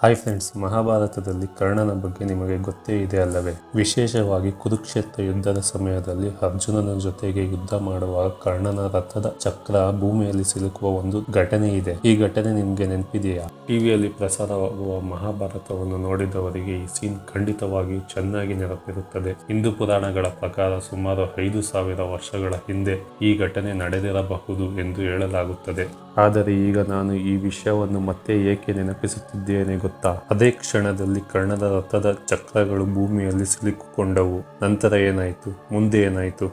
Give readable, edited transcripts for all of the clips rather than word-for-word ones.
Hi friends, ಮಹಾಭಾರತದಲ್ಲಿ ಕರ್ಣನ ಬಗ್ಗೆ ನಿಮಗೆ ಗೊತ್ತೇ ಇದೆ ಅಲ್ಲವೇ? ವಿಶೇಷವಾಗಿ ಕುರುಕ್ಷೇತ್ರ ಯುದ್ಧದ ಸಮಯದಲ್ಲಿ ಅರ್ಜುನನ ಜೊತೆಗೆ ಯುದ್ಧ ಮಾಡುವಾಗ ಕರ್ಣನ ರಥದ ಚಕ್ರ ಭೂಮಿಯಲ್ಲಿ ಸಿಲುಕುವ ಒಂದು ಘಟನೆ ಇದೆ. ಈ ಘಟನೆ ನಿಮ್ಗೆ ನೆನಪಿದೆಯಾ? ಟಿವಿಯಲ್ಲಿ ಪ್ರಸಾರವಾಗುವ ಮಹಾಭಾರತವನ್ನು ನೋಡಿದವರಿಗೆ ಈ ಸೀನ್ ಖಂಡಿತವಾಗಿಯೂ ಚೆನ್ನಾಗಿ ನೆನಪಿರುತ್ತದೆ. ಹಿಂದೂ ಪುರಾಣಗಳ ಪ್ರಕಾರ ಸುಮಾರು 5,000 ವರ್ಷಗಳ ಹಿಂದೆ ಈ ಘಟನೆ ನಡೆದಿರಬಹುದು ಎಂದು ಹೇಳಲಾಗುತ್ತದೆ. ಆದರೆ ಈಗ ನಾನು ಈ ವಿಷಯವನ್ನು ಮತ್ತೆ ಏಕೆ ನೆನಪಿಸುತ್ತಿದ್ದೇನೆ ಗೊತ್ತಾ? ಅದೇ ಕ್ಷಣದಲ್ಲಿ ಕರ್ಣದ ರಥದ ಚಕ್ರಗಳು ಭೂಮಿಯಲ್ಲಿ ಸಿಲುಕಿಕೊಂಡವು. ನಂತರ ಏನಾಯಿತು, ಮುಂದೆ ಏನಾಯಿತು,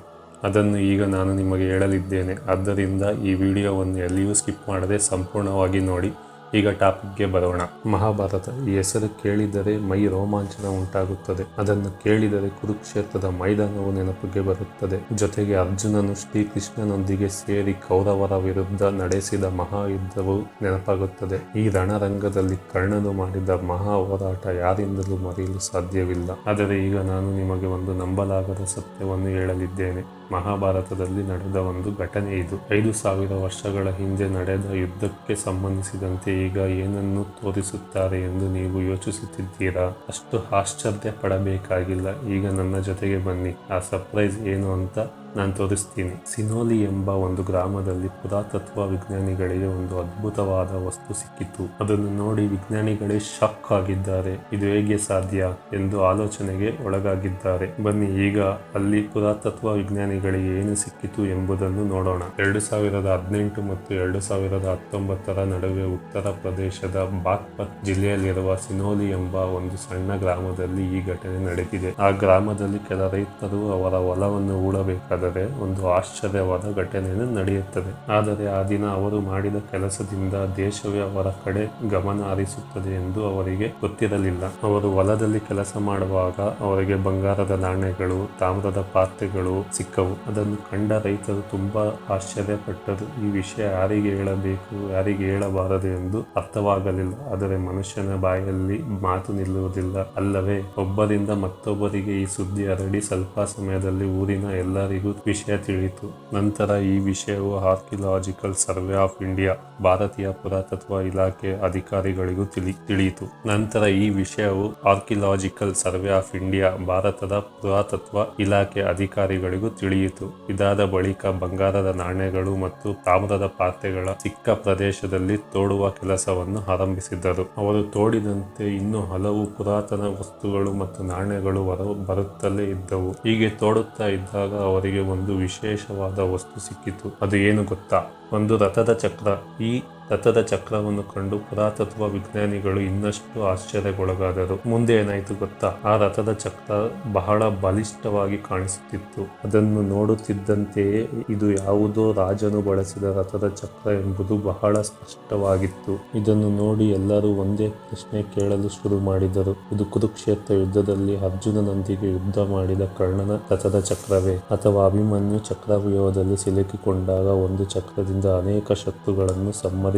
ಅದನ್ನು ಈಗ ನಾನು ನಿಮಗೆ ಹೇಳಲಿದ್ದೇನೆ. ಆದ್ದರಿಂದ ಈ ವಿಡಿಯೋವನ್ನು ಎಲ್ಲಿಯೂ ಸ್ಕಿಪ್ ಮಾಡದೆ ಸಂಪೂರ್ಣವಾಗಿ ನೋಡಿ. ಈಗ ಟಾಪಿಕ್ಗೆ ಬರೋಣ. ಮಹಾಭಾರತ ಈ ಹೆಸರು ಕೇಳಿದರೆ ಮೈ ರೋಮಾಂಚನ ಉಂಟಾಗುತ್ತದೆ. ಅದನ್ನು ಕೇಳಿದರೆ ಕುರುಕ್ಷೇತ್ರದ ಮೈದಾನವು ನೆನಪಿಗೆ ಬರುತ್ತದೆ. ಜೊತೆಗೆ ಅರ್ಜುನನು ಶ್ರೀಕೃಷ್ಣನೊಂದಿಗೆ ಸೇರಿ ಕೌರವರ ವಿರುದ್ಧ ನಡೆಸಿದ ಮಹಾಯುದ್ಧವು ನೆನಪಾಗುತ್ತದೆ. ಈ ರಣರಂಗದಲ್ಲಿ ಕರ್ಣನು ಮಾಡಿದ ಮಹಾ ಹೋರಾಟ ಯಾರಿಂದಲೂ ಮರೆಯಲು ಸಾಧ್ಯವಿಲ್ಲ. ಆದರೆ ಈಗ ನಾನು ನಿಮಗೆ ಒಂದು ನಂಬಲಾಗದ ಸತ್ಯವನ್ನು ಹೇಳಲಿದ್ದೇನೆ. ಮಹಾಭಾರತದಲ್ಲಿ ನಡೆದ ಒಂದು ಘಟನೆ ಇದು. 5,000 ವರ್ಷಗಳ ಹಿಂದೆ ನಡೆದ ಯುದ್ಧಕ್ಕೆ ಸಂಬಂಧಿಸಿದಂತೆ ಈಗ ಏನನ್ನು ತೋರಿಸುತ್ತಾರೆ ಎಂದು ನೀವು ಯೋಚಿಸುತ್ತಿದ್ದೀರಾ? ಅಷ್ಟು ಆಶ್ಚರ್ಯ ಪಡಬೇಕಾಗಿಲ್ಲ. ಈಗ ನನ್ನ ಜೊತೆಗೆ ಬನ್ನಿ. ಆ ಸರ್ಪ್ರೈಸ್ ಏನು ಅಂತ ನಾನು ತೋರಿಸ್ತೀನಿ. ಸಿನೋಲಿ ಎಂಬ ಒಂದು ಗ್ರಾಮದಲ್ಲಿ ಪುರಾತತ್ವ ವಿಜ್ಞಾನಿಗಳಿಗೆ ಒಂದು ಅದ್ಭುತವಾದ ವಸ್ತು ಸಿಕ್ಕಿತು. ಅದನ್ನು ನೋಡಿ ವಿಜ್ಞಾನಿಗಳೇ ಶಾಕ್ ಆಗಿದ್ದಾರೆ. ಇದು ಹೇಗೆ ಸಾಧ್ಯ ಎಂದು ಆಲೋಚನೆಗೆ ಒಳಗಾಗಿದ್ದಾರೆ. ಬನ್ನಿ ಈಗ ಅಲ್ಲಿ ಪುರಾತತ್ವ ವಿಜ್ಞಾನಿಗಳಿಗೆ ಏನು ಸಿಕ್ಕಿತು ಎಂಬುದನ್ನು ನೋಡೋಣ. 2018 ಮತ್ತು 2019 ನಡುವೆ ಉತ್ತರ ಪ್ರದೇಶದ ಬಾಗ್ಪತ್ ಜಿಲ್ಲೆಯಲ್ಲಿರುವ ಸಿನೋಲಿ ಎಂಬ ಒಂದು ಸಣ್ಣ ಗ್ರಾಮದಲ್ಲಿ ಈ ಘಟನೆ ನಡೆದಿದೆ. ಆ ಗ್ರಾಮದಲ್ಲಿ ಕೆಲ ರೈತರು ಅವರ ಹೊಲವನ್ನು ಹೂಳಬೇಕಾದರೆ ಒಂದು ಆಶ್ಚರ್ಯವಾದ ಘಟನೆಯನ್ನು ನಡೆಯುತ್ತದೆ. ಆದರೆ ಆ ದಿನ ಅವರು ಮಾಡಿದ ಕೆಲಸದಿಂದ ದೇಶವೇ ಅವರ ಕಡೆ ಗಮನ ಹರಿಸುತ್ತದೆ ಎಂದು ಅವರಿಗೆ ಗೊತ್ತಿರಲಿಲ್ಲ. ಅವರು ಹೊಲದಲ್ಲಿ ಕೆಲಸ ಮಾಡುವಾಗ ಅವರಿಗೆ ಬಂಗಾರದ ನಾಣ್ಯಗಳು, ತಾಮ್ರದ ಪಾತ್ರೆಗಳು ಸಿಕ್ಕವು. ಅದನ್ನು ಕಂಡ ರೈತರು ತುಂಬಾ ಆಶ್ಚರ್ಯಪಟ್ಟರು. ಈ ವಿಷಯ ಯಾರಿಗೆ ಹೇಳಬೇಕು, ಯಾರಿಗೆ ಹೇಳಬಾರದು ಎಂದು ಅರ್ಥವಾಗಲಿಲ್ಲ. ಆದರೆ ಮನುಷ್ಯನ ಬಾಯಲ್ಲಿ ಮಾತು ನಿಲ್ಲುವುದಿಲ್ಲ ಅಲ್ಲವೇ? ಒಬ್ಬರಿಂದ ಮತ್ತೊಬ್ಬರಿಗೆ ಈ ಸುದ್ದಿ ಹರಡಿ ಸ್ವಲ್ಪ ಸಮಯದಲ್ಲಿ ಊರಿನ ಎಲ್ಲರಿಗೂ ವಿಷಯ ತಿಳಿಯಿತು. ನಂತರ ಈ ವಿಷಯವು ಆರ್ಕಿಯಾಲಜಿಕಲ್ ಸರ್ವೆ ಆಫ್ ಇಂಡಿಯಾ, ಭಾರತೀಯ ಪುರಾತತ್ವ ಇಲಾಖೆ ಅಧಿಕಾರಿಗಳಿಗೂ ತಿಳಿಯಿತು. ನಂತರ ಈ ವಿಷಯವು ಆರ್ಕಿಯಾಲಜಿಕಲ್ ಸರ್ವೆ ಆಫ್ ಇಂಡಿಯಾ, ಭಾರತದ ಪುರಾತತ್ವ ಇಲಾಖೆ ಅಧಿಕಾರಿಗಳಿಗೂ ತಿಳಿಯಿತು. ಇದಾದ ಬಳಿಕ ಬಂಗಾರದ ನಾಣ್ಯಗಳು ಮತ್ತು ತಾಮ್ರದ ಪಾತ್ರೆಗಳ ಸಿಕ್ಕ ಪ್ರದೇಶದಲ್ಲಿ ತೋಡುವ ಕೆಲಸವನ್ನು ಆರಂಭಿಸಿದರು. ಅವರು ತೋಡಿದಂತೆ ಇನ್ನೂ ಹಲವು ಪುರಾತನ ವಸ್ತುಗಳು ಮತ್ತು ನಾಣ್ಯಗಳು ಬರುತ್ತಲೇ ಇದ್ದವು. ಹೀಗೆ ತೋಡುತ್ತಾ ಇದ್ದಾಗ ಅವರಿಗೆ ಒಂದು ವಿಶೇಷವಾದ ವಸ್ತು ಸಿಕ್ಕಿತು. ಅದು ಏನು ಗೊತ್ತಾ? ಒಂದು ರಥದ ಚಕ್ರ. ಈ ರಥದ ಚಕ್ರವನ್ನು ಕಂಡು ಪುರಾತತ್ವ ವಿಜ್ಞಾನಿಗಳು ಇನ್ನಷ್ಟು ಆಶ್ಚರ್ಯಗೊಳಗಾದರು. ಮುಂದೆ ಏನಾಯಿತು ಗೊತ್ತಾ? ಆ ರಥದ ಚಕ್ರ ಬಹಳ ಬಲಿಷ್ಠವಾಗಿ ಕಾಣಿಸುತ್ತಿತ್ತು. ಅದನ್ನು ನೋಡುತ್ತಿದ್ದಂತೆಯೇ ಇದು ಯಾವುದೋ ರಾಜನು ಬಳಸಿದ ರಥದ ಚಕ್ರ ಎಂಬುದು ಬಹಳ ಸ್ಪಷ್ಟವಾಗಿತ್ತು. ಇದನ್ನು ನೋಡಿ ಎಲ್ಲರೂ ಒಂದೇ ಪ್ರಶ್ನೆ ಕೇಳಲು ಶುರು ಮಾಡಿದರು. ಇದು ಕುರುಕ್ಷೇತ್ರ ಯುದ್ಧದಲ್ಲಿ ಅರ್ಜುನನೊಂದಿಗೆ ಯುದ್ಧ ಮಾಡಿದ ಕರ್ಣನ ರಥದ ಚಕ್ರವೇ, ಅಥವಾ ಅಭಿಮನ್ಯು ಚಕ್ರವ್ಯೂಹದಲ್ಲಿ ಸಿಲುಕಿಕೊಂಡಾಗ ಒಂದು ಚಕ್ರದಿಂದ ಅನೇಕ ಶತ್ರುಗಳನ್ನು ಸಂಹರಿಸಿದ್ದಾಗ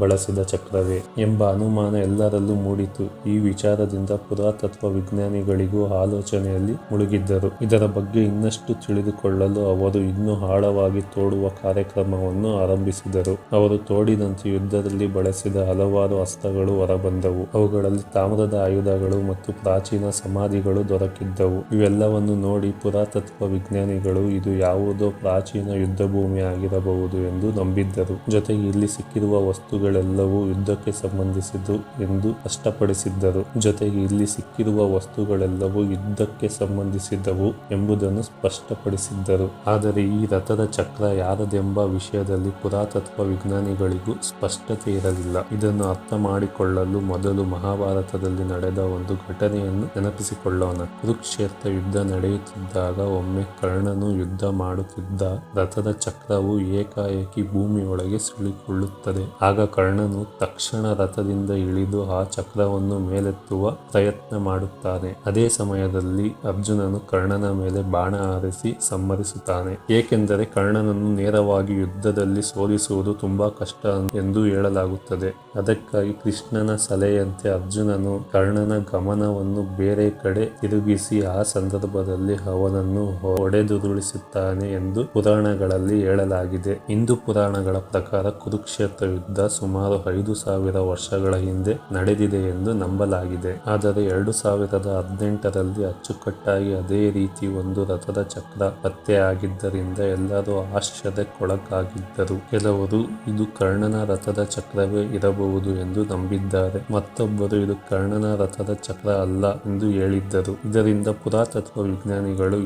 ಬಳಸಿದ ಚಕ್ರವೇ ಎಂಬ ಅನುಮಾನ ಎಲ್ಲರಲ್ಲೂ ಮೂಡಿತು. ಈ ವಿಚಾರದಿಂದ ಪುರಾತತ್ವ ವಿಜ್ಞಾನಿಗಳಿಗೂ ಆಲೋಚನೆಯಲ್ಲಿ ಮುಳುಗಿದ್ದರು. ಇದರ ಬಗ್ಗೆ ಇನ್ನಷ್ಟು ತಿಳಿದುಕೊಳ್ಳಲು ಅವರು ಇನ್ನೂ ಆಳವಾಗಿ ತೋಡುವ ಕಾರ್ಯಕ್ರಮವನ್ನು ಆರಂಭಿಸಿದರು. ಅವರು ತೋಡಿದಂತೆ ಯುದ್ಧದಲ್ಲಿ ಬಳಸಿದ ಹಲವಾರು ಅಸ್ತ್ರಗಳು ಹೊರಬಂದವು. ಅವುಗಳಲ್ಲಿ ತಾಮ್ರದ ಆಯುಧಗಳು ಮತ್ತು ಪ್ರಾಚೀನ ಸಮಾಧಿಗಳು ದೊರಕಿದ್ದವು. ಇವೆಲ್ಲವನ್ನು ನೋಡಿ ಪುರಾತತ್ವ ವಿಜ್ಞಾನಿಗಳು ಇದು ಯಾವುದೋ ಪ್ರಾಚೀನ ಯುದ್ಧ ಭೂಮಿ ಆಗಿರಬಹುದು ಎಂದು ನಂಬಿದ್ದರು. ಜೊತೆಗೆ ಇಲ್ಲಿ ಸಿಕ್ಕಿರುವ ವಸ್ತುಗಳೆಲ್ಲವೂ ಯುದ್ಧಕ್ಕೆ ಸಂಬಂಧಿಸಿದ್ದು ಎಂದು ಸ್ಪಷ್ಟಪಡಿಸಿದ್ದರು. ಆದರೆ ಈ ರಥದ ಚಕ್ರ ಯಾರದೆಂಬ ವಿಷಯದಲ್ಲಿ ಪುರಾತತ್ವ ವಿಜ್ಞಾನಿಗಳಿಗೂ ಸ್ಪಷ್ಟತೆ ಇರಲಿಲ್ಲ. ಇದನ್ನು ಅರ್ಥ ಮಾಡಿಕೊಳ್ಳಲು ಮೊದಲು ಮಹಾಭಾರತದಲ್ಲಿ ನಡೆದ ಒಂದು ಘಟನೆಯನ್ನು ನೆನಪಿಸಿಕೊಳ್ಳೋಣ. ಕುರುಕ್ಷೇತ್ರ ಯುದ್ಧ ನಡೆಯುತ್ತಿದ್ದಾಗ ಒಮ್ಮೆ ಕರ್ಣನು ಯುದ್ಧ ಮಾಡುತ್ತಿದ್ದ ರಥದ ಚಕ್ರವು ಏಕಾಏಕಿ ಭೂಮಿಯೊಳಗೆ ಸಿಲುಕಿಕೊಳ್ಳುತ್ತದೆ. ಆಗ ಕರ್ಣನು ತಕ್ಷಣ ರಥದಿಂದ ಇಳಿದು ಆ ಚಕ್ರವನ್ನು ಮೇಲೆತ್ತುವ ಪ್ರಯತ್ನ ಮಾಡುತ್ತಾನೆ. ಅದೇ ಸಮಯದಲ್ಲಿ ಅರ್ಜುನನು ಕರ್ಣನ ಮೇಲೆ ಬಾಣ ಹಾರಿಸಿ ಸಂಹರಿಸುತ್ತಾನೆ. ಏಕೆಂದರೆ ಕರ್ಣನನ್ನು ನೇರವಾಗಿ ಯುದ್ಧದಲ್ಲಿ ಸೋಲಿಸುವುದು ತುಂಬಾ ಕಷ್ಟ ಎಂದು ಹೇಳಲಾಗುತ್ತದೆ. ಅದಕ್ಕಾಗಿ ಕೃಷ್ಣನ ಸಲಹೆಯಂತೆ ಅರ್ಜುನನು ಕರ್ಣನ ಗಮನವನ್ನು ಬೇರೆ ಕಡೆ ತಿರುಗಿಸಿ ಆ ಸಂದರ್ಭದಲ್ಲಿ ಅವನನ್ನು ಹೊಡೆದುರುಳಿಸುತ್ತಾನೆ ಎಂದು ಪುರಾಣಗಳಲ್ಲಿ ಹೇಳಲಾಗಿದೆ. ಹಿಂದೂ ಪುರಾಣಗಳ ಪ್ರಕಾರ ಕುರುಕ್ಷೇತ್ರ ಕುರುಕ್ಷೇತ್ರ ಯುದ್ಧ ಸುಮಾರು 5,000 ವರ್ಷಗಳ ಹಿಂದೆ ನಡೆದಿದೆ ಎಂದು ನಂಬಲಾಗಿದೆ. ಆದರೆ 2018ರಲ್ಲಿ ಅಚ್ಚುಕಟ್ಟಾಗಿ ಅದೇ ರೀತಿ ಒಂದು ರಥದ ಚಕ್ರ ಪತ್ತೆಯಾಗಿದ್ದರಿಂದ ಎಲ್ಲರೂ ಆಶ್ಚರ್ಯಕ್ಕೊಳಗಾಗಿದ್ದರು. ಕೆಲವರು ಇದು ಕರ್ಣನ ರಥದ ಚಕ್ರವೇ ಇರಬಹುದು ಎಂದು ನಂಬಿದ್ದಾರೆ. ಮತ್ತೊಬ್ಬರು ಇದು ಕರ್ಣನ ರಥದ ಚಕ್ರ ಅಲ್ಲ ಎಂದು ಹೇಳಿದ್ದರು. ಇದರಿಂದ ಪುರಾತತ್ವ ವಿಜ್ಞಾನಿಗಳು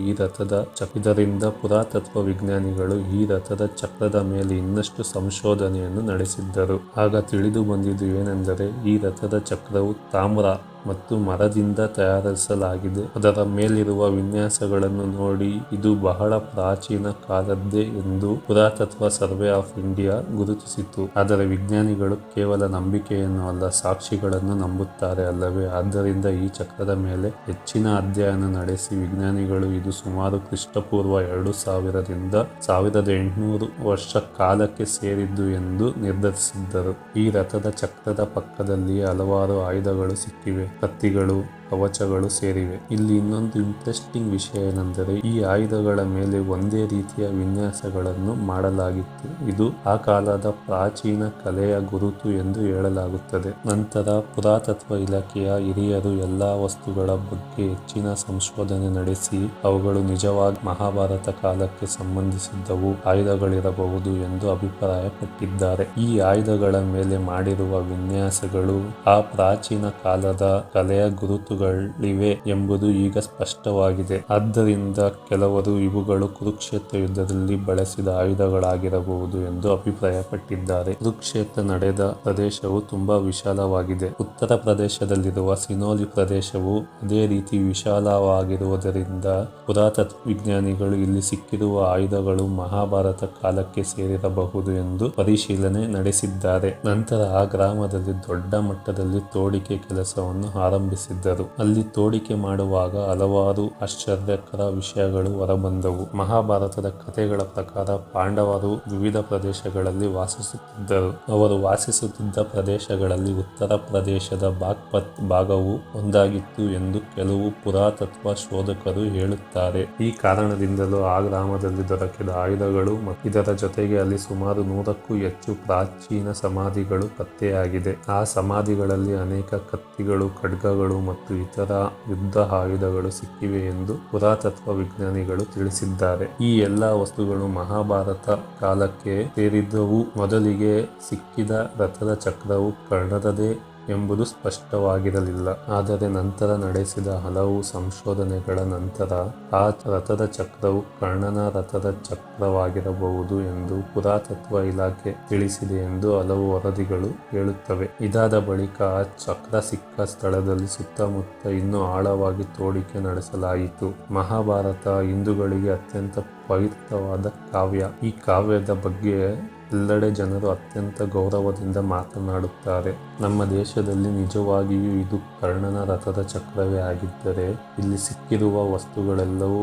ಈ ರಥದ ಚಕ್ರದ ಮೇಲೆ ಇನ್ನಷ್ಟು ಸಂಶೋಧನೆಯನ್ನು ನಡೆಸಿದ್ದರು. ಆಗ ತಿಳಿದು ಬಂದಿದ್ದು ಏನೆಂದರೆ ಈ ರಥದ ಚಕ್ರವು ತಾಮ್ರ ಮತ್ತು ಮರದಿಂದ ತಯಾರಿಸಲಾಗಿದೆ. ಅದರ ಮೇಲಿರುವ ವಿನ್ಯಾಸಗಳನ್ನು ನೋಡಿ ಇದು ಬಹಳ ಪ್ರಾಚೀನ ಕಾಲದ್ದೇ ಎಂದು ಪುರಾತತ್ವ ಸರ್ವೆ ಆಫ್ ಇಂಡಿಯಾ ಗುರುತಿಸಿತು. ಆದರೆ ವಿಜ್ಞಾನಿಗಳು ಕೇವಲ ನಂಬಿಕೆಯನ್ನು ಅಲ್ಲ, ಸಾಕ್ಷಿಗಳನ್ನು ನಂಬುತ್ತಾರೆ ಅಲ್ಲವೇ? ಆದ್ದರಿಂದ ಈ ಚಕ್ರದ ಮೇಲೆ ಹೆಚ್ಚಿನ ಅಧ್ಯಯನ ನಡೆಸಿ ವಿಜ್ಞಾನಿಗಳು ಇದು ಸುಮಾರು ಕ್ರಿಸ್ತಪೂರ್ವ 2000ರಿಂದ 1800 ವರ್ಷ ಕಾಲಕ್ಕೆ ಸೇರಿದ್ದು ಎಂದು ನಿರ್ಧರಿಸಿದ್ದರು. ಈ ರಥದ ಚಕ್ರದ ಪಕ್ಕದಲ್ಲಿ ಹಲವಾರು ಆಯುಧಗಳು ಸಿಕ್ಕಿವೆ. ಕತ್ತಿಗಳು, ಕವಚಗಳು ಸೇರಿವೆ. ಇಲ್ಲಿ ಇನ್ನೊಂದು ಇಂಟ್ರೆಸ್ಟಿಂಗ್ ವಿಷಯ ಏನೆಂದರೆ ಈ ಆಯುಧಗಳ ಮೇಲೆ ಒಂದೇ ರೀತಿಯ ವಿನ್ಯಾಸಗಳನ್ನು ಮಾಡಲಾಗಿತ್ತು. ಇದು ಆ ಕಾಲದ ಪ್ರಾಚೀನ ಕಲೆಯ ಗುರುತು ಎಂದು ಹೇಳಲಾಗುತ್ತದೆ. ನಂತರ ಪುರಾತತ್ವ ಇಲಾಖೆಯ ಹಿರಿಯರು ಎಲ್ಲಾ ವಸ್ತುಗಳ ಬಗ್ಗೆ ಹೆಚ್ಚಿನ ಸಂಶೋಧನೆ ನಡೆಸಿ ಅವುಗಳು ನಿಜವಾಗಿ ಮಹಾಭಾರತ ಕಾಲಕ್ಕೆ ಸಂಬಂಧಿಸಿದ್ದವು ಆಯುಧಗಳಿರಬಹುದು ಎಂದು ಅಭಿಪ್ರಾಯಪಟ್ಟಿದ್ದಾರೆ. ಈ ಆಯುಧಗಳ ಮೇಲೆ ಮಾಡಿರುವ ವಿನ್ಯಾಸಗಳು ಆ ಪ್ರಾಚೀನ ಕಾಲದ ಕಲೆಯ ಗುರುತುಗಳಿವೆ ಎಂಬುದು ಈಗ ಸ್ಪಷ್ಟವಾಗಿದೆ. ಆದ್ದರಿಂದ ಕೆಲವರು ಇವುಗಳು ಕುರುಕ್ಷೇತ್ರ ಯುದ್ಧದಲ್ಲಿ ಬಳಸಿದ ಆಯುಧಗಳಾಗಿರಬಹುದು ಎಂದು ಅಭಿಪ್ರಾಯಪಟ್ಟಿದ್ದಾರೆ. ಕುರುಕ್ಷೇತ್ರ ನಡೆದ ಪ್ರದೇಶವು ತುಂಬಾ ವಿಶಾಲವಾಗಿದೆ. ಉತ್ತರ ಪ್ರದೇಶದಲ್ಲಿರುವ ಸಿನೋಲಿ ಪ್ರದೇಶವು ಅದೇ ರೀತಿ ವಿಶಾಲವಾಗಿರುವುದರಿಂದ ಪುರಾತತ್ವ ವಿಜ್ಞಾನಿಗಳು ಇಲ್ಲಿ ಸಿಕ್ಕಿರುವ ಆಯುಧಗಳು ಮಹಾಭಾರತ ಕಾಲಕ್ಕೆ ಸೇರಿರಬಹುದು ಎಂದು ಪರಿಶೀಲನೆ ನಡೆಸಿದ್ದಾರೆ. ನಂತರ ಆ ಗ್ರಾಮದಲ್ಲಿ ದೊಡ್ಡ ಮಟ್ಟದಲ್ಲಿ ತೋಡಿಕೆ ಕೆಲಸವನ್ನು ಆರಂಭಿಸಿದ್ದರು. ಅಲ್ಲಿ ತೋಡಿಕೆ ಮಾಡುವಾಗ ಹಲವಾರು ಆಶ್ಚರ್ಯಕರ ವಿಷಯಗಳು ಹೊರಬಂದವು. ಮಹಾಭಾರತದ ಕಥೆಗಳ ಪ್ರಕಾರ ಪಾಂಡವರು ವಿವಿಧ ಪ್ರದೇಶಗಳಲ್ಲಿ ವಾಸಿಸುತ್ತಿದ್ದರು. ಅವರು ವಾಸಿಸುತ್ತಿದ್ದ ಪ್ರದೇಶಗಳಲ್ಲಿ ಉತ್ತರ ಪ್ರದೇಶದ ಬಾಗ್ಪತ್ ಭಾಗವು ಒಂದಾಗಿತ್ತು ಎಂದು ಕೆಲವು ಪುರಾತತ್ವ ಶೋಧಕರು ಹೇಳುತ್ತಾರೆ. ಈ ಕಾರಣದಿಂದಲೂ ಆ ಗ್ರಾಮದಲ್ಲಿ ದೊರಕಿದ ಆಯುಧಗಳು ಮತ್ತು ಇದರ ಜೊತೆಗೆ ಅಲ್ಲಿ ಸುಮಾರು 100ಕ್ಕೂ ಹೆಚ್ಚು ಪ್ರಾಚೀನ ಸಮಾಧಿಗಳು ಪತ್ತೆಯಾಗಿದೆ. ಆ ಸಮಾಧಿಗಳಲ್ಲಿ ಅನೇಕ ಕತ್ತಿಗಳು, ಖಡ್ಗಗಳು ಮತ್ತು ಇತರ ಯುದ್ಧ ಆಯುಧಗಳು ಸಿಕ್ಕಿವೆ ಎಂದು ಪುರಾತತ್ವ ವಿಜ್ಞಾನಿಗಳು ತಿಳಿಸಿದ್ದಾರೆ. ಈ ಎಲ್ಲಾ ವಸ್ತುಗಳು ಮಹಾಭಾರತ ಕಾಲಕ್ಕೆ ಸೇರಿದ್ದವು. ಮೊದಲಿಗೆ ಸಿಕ್ಕಿದ ರಥದ ಚಕ್ರವು ಕರ್ಣನದೇ ಎಂಬುದು ಸ್ಪಷ್ಟವಾಗಿರಲಿಲ್ಲ. ಆದರೆ ನಂತರ ನಡೆಸಿದ ಹಲವು ಸಂಶೋಧನೆಗಳ ನಂತರ ಆ ರಥದ ಚಕ್ರವು ಕರ್ಣನ ರಥದ ಚಕ್ರವಾಗಿರಬಹುದು ಎಂದು ಪುರಾತತ್ವ ಇಲಾಖೆ ತಿಳಿಸಿದೆ ಎಂದು ಹಲವು ವರದಿಗಳು ಹೇಳುತ್ತವೆ. ಇದಾದ ಬಳಿಕ ಆ ಚಕ್ರ ಸಿಕ್ಕ ಸ್ಥಳದಲ್ಲಿ ಸುತ್ತಮುತ್ತ ಇನ್ನೂ ಆಳವಾಗಿ ತೋಡಿಕೆ ನಡೆಸಲಾಯಿತು. ಮಹಾಭಾರತ ಹಿಂದೂಗಳಿಗೆ ಅತ್ಯಂತ ಪವಿತ್ರವಾದ ಕಾವ್ಯ. ಈ ಕಾವ್ಯದ ಬಗ್ಗೆ ಎಲ್ಲೆಡೆ ಜನರು ಅತ್ಯಂತ ಗೌರವದಿಂದ ಮಾತನಾಡುತ್ತಾರೆ. ನಮ್ಮ ದೇಶದಲ್ಲಿ ನಿಜವಾಗಿಯೂ ಇದು ಕರ್ಣನ ರಥದ ಚಕ್ರವೇ ಆಗಿದ್ದರೆ ಇಲ್ಲಿ ಸಿಕ್ಕಿರುವ ವಸ್ತುಗಳೆಲ್ಲವೂ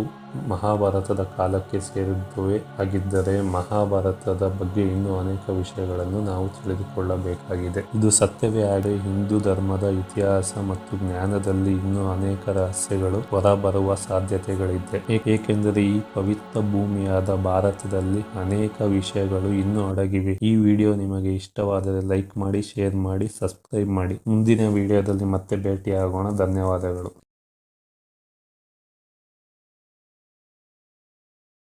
ಮಹಾಭಾರತದ ಕಾಲಕ್ಕೆ ಸೇರಿದ್ದುವೇ ಆಗಿದ್ದರೆ ಮಹಾಭಾರತದ ಬಗ್ಗೆ ಇನ್ನೂ ಅನೇಕ ವಿಷಯಗಳನ್ನು ನಾವು ತಿಳಿದುಕೊಳ್ಳಬೇಕಾಗಿದೆ. ಇದು ಸತ್ಯವೇ ಆದರೆ ಹಿಂದೂ ಧರ್ಮದ ಇತಿಹಾಸ ಮತ್ತು ಜ್ಞಾನದಲ್ಲಿ ಇನ್ನೂ ಅನೇಕ ರಹಸ್ಯಗಳು ಹೊರಬರುವ ಸಾಧ್ಯತೆಗಳಿದೆ. ಏಕೆಂದರೆ ಈ ಪವಿತ್ರ ಭೂಮಿಯಾದ ಭಾರತದಲ್ಲಿ ಅನೇಕ ವಿಷಯಗಳು ಇನ್ನೂ ಅಡಗಿವೆ. ಈ ವಿಡಿಯೋ ನಿಮಗೆ ಇಷ್ಟವಾದರೆ ಲೈಕ್ ಮಾಡಿ, ಶೇರ್ ಮಾಡಿ, ಸಬ್ಸ್ಕ್ರೈಬ್ ಮಾಡಿ. ಮುಂದಿನ ವಿಡಿಯೋದಲ್ಲಿ ಮತ್ತೆ ಭೇಟಿಯಾಗೋಣ. ಧನ್ಯವಾದಗಳು.